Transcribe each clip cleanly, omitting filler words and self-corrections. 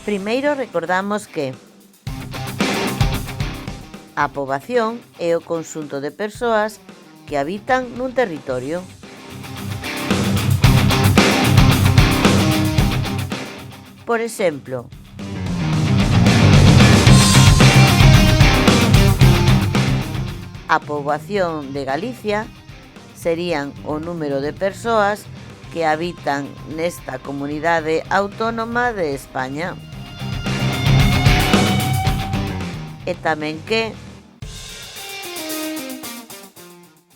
Primeiro recordamos que a poboación é o conxunto de persoas que habitan nun territorio. Por exemplo, a poboación de Galicia serían o número de persoas que habitan nesta comunidade autónoma de España. E tamén que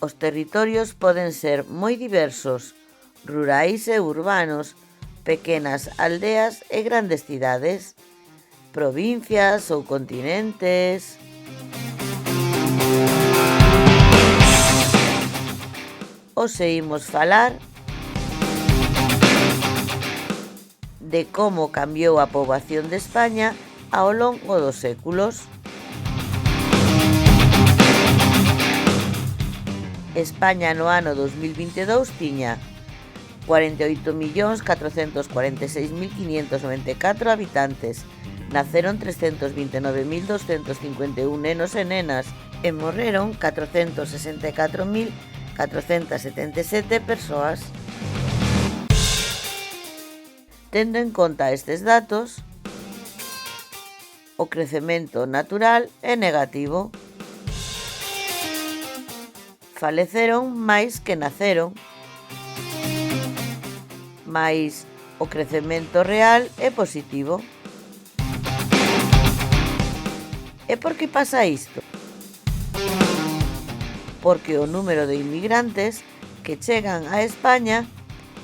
os territorios poden ser moi diversos, rurais e urbanos, pequenas aldeas e grandes cidades, provincias ou continentes. Hoxe imos falar de como cambiou a poboación de España ao longo dos séculos. España no ano 2022 tiña 48.446.594 habitantes, naceron 329.251 nenos e nenas e morreron 464.477 persoas. Tendo en conta estes datos, o crecemento natural é negativo. Faleceron máis que naceron, mais o crecemento real é positivo. E por que pasa isto? Porque o número de inmigrantes que chegan a España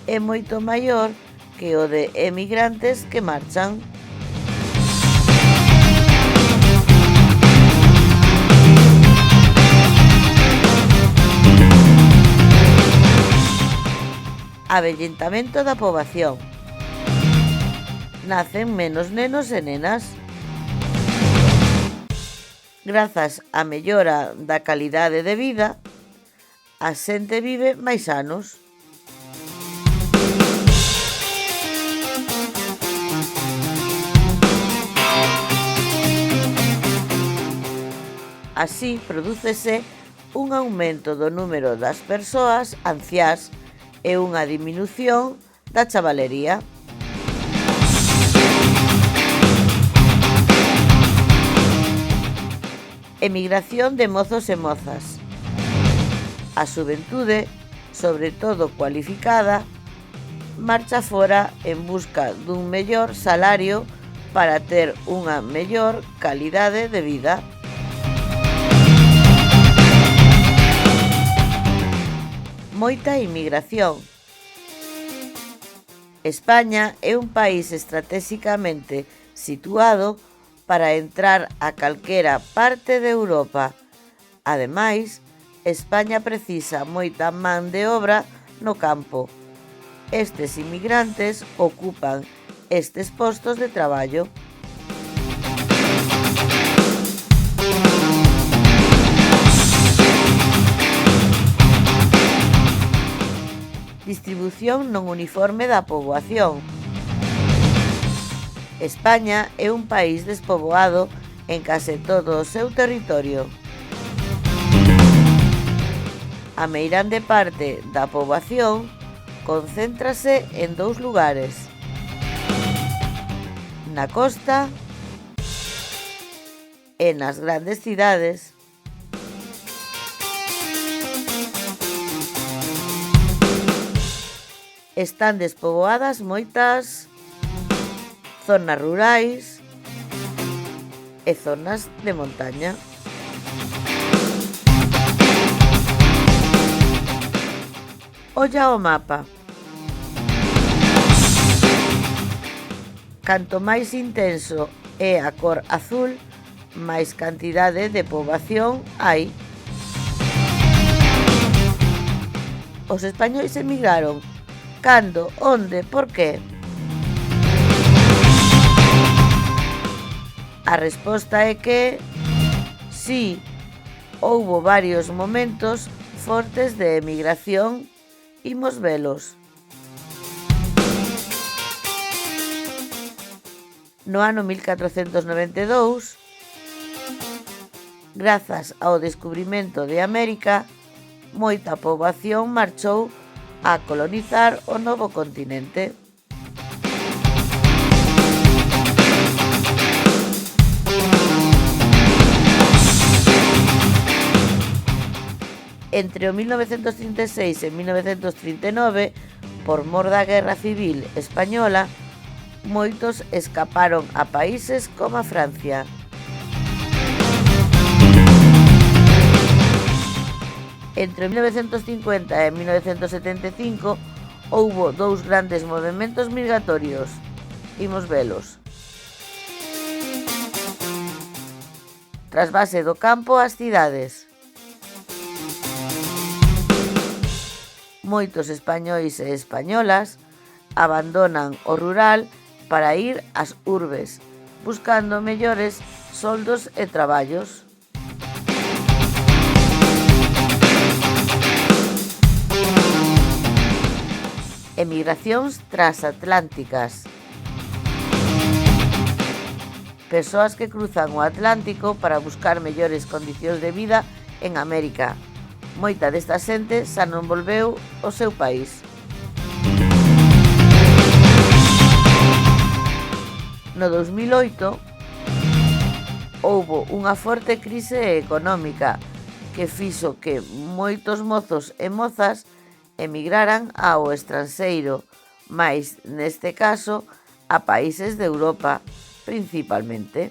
é moito maior que o de emigrantes que marchan. Avellentamento da poboación. Nacen menos nenos e nenas. Grazas á mellora da calidade de vida, a xente vive máis anos. Así, prodúcese un aumento do número das persoas anciás e unha diminución da chavalería. Emigración de mozos e mozas. A xuventude, sobre todo cualificada, marcha fora en busca dun mellor salario para ter unha mellor calidade de vida. Moita inmigración. España é un país estratéxicamente situado para entrar a calquera parte de Europa. Ademais, España precisa moita man de obra no campo. Estes inmigrantes ocupan estes postos de traballo. Distribución non uniforme da poboación. España é un país despoboado en case todo o seu territorio. A meirande parte da poboación concéntrase en dous lugares: na costa e nas grandes cidades. Están despoboadas moitas zonas rurais e zonas de montaña. Olla o mapa. Canto máis intenso é a cor azul, máis cantidade de poboación hai. Os españois emigraron. Cando? Onde? Por qué? A resposta é que sí, houbo varios momentos fortes de emigración. Imos velos. No ano 1492, grazas ao descubrimento de América, moita poboación marchou a colonizar o novo continente. Entre o 1936 e 1939, por mor da Guerra Civil Española, moitos escaparon a países como a Francia. Entre 1950 e 1975 houbo dous grandes movementos migratorios. Imos velos. Trasvase do campo ás cidades. Moitos españois e españolas abandonan o rural para ir ás urbes, buscando mellores soldos e traballos. Emigracións transatlánticas. Persoas que cruzan o Atlántico para buscar mellores condicións de vida en América. Moita desta xente xa non volveu ao seu país. No 2008 houbo unha forte crise económica que fixo que moitos mozos e mozas emigraran ao estranxeiro, mais neste caso a países de Europa, principalmente.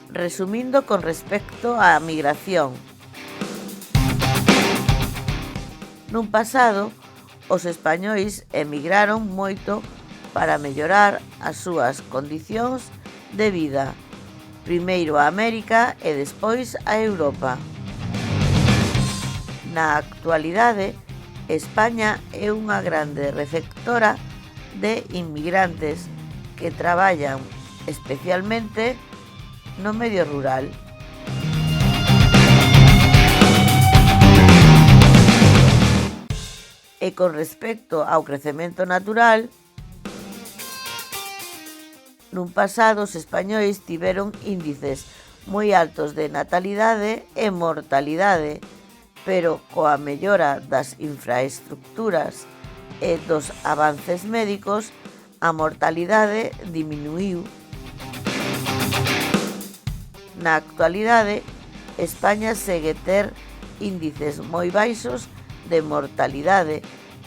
Resumindo con respecto á migración. Nun pasado, os españois emigraron moito para mellorar as súas condicións de vida, primeiro a América e despois a Europa. Na actualidade, España é unha grande receptora de inmigrantes que traballan especialmente no medio rural. E con respecto ao crecemento natural, nun pasado os españois tiveron índices moi altos de natalidade e mortalidade, pero coa mellora das infraestructuras e dos avances médicos, a mortalidade diminuíu. Na actualidade, España segue ter índices moi baixos de mortalidade,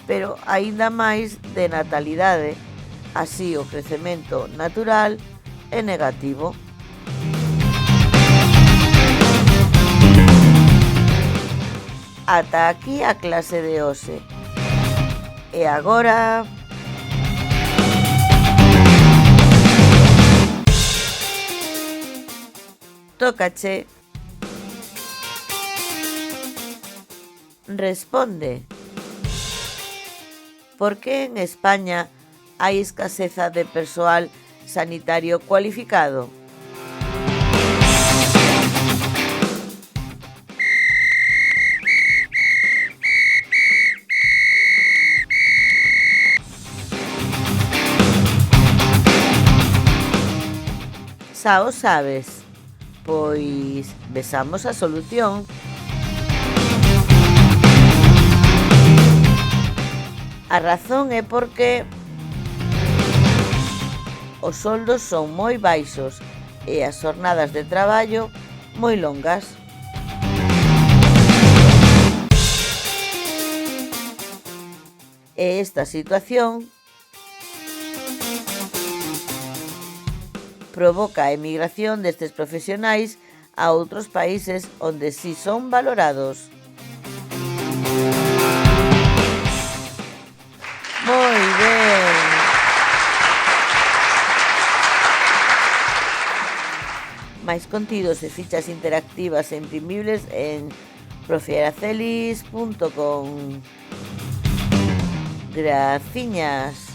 pero aínda máis de natalidade, así o crecemento natural é negativo. Ata aquí a clase de hoxe. E agora... tócache. Responde. Por que en España hai escaseza de persoal sanitario cualificado? Xa o sabes. Pois vexamos a solución. A razón é porque os soldos son moi baixos e as xornadas de traballo moi longas. E esta situación provoca a emigración destes profesionais a outros países onde si son valorados. Moi ben! Máis contidos e fichas interactivas e imprimibles en profiaracelis.com. Graciñas!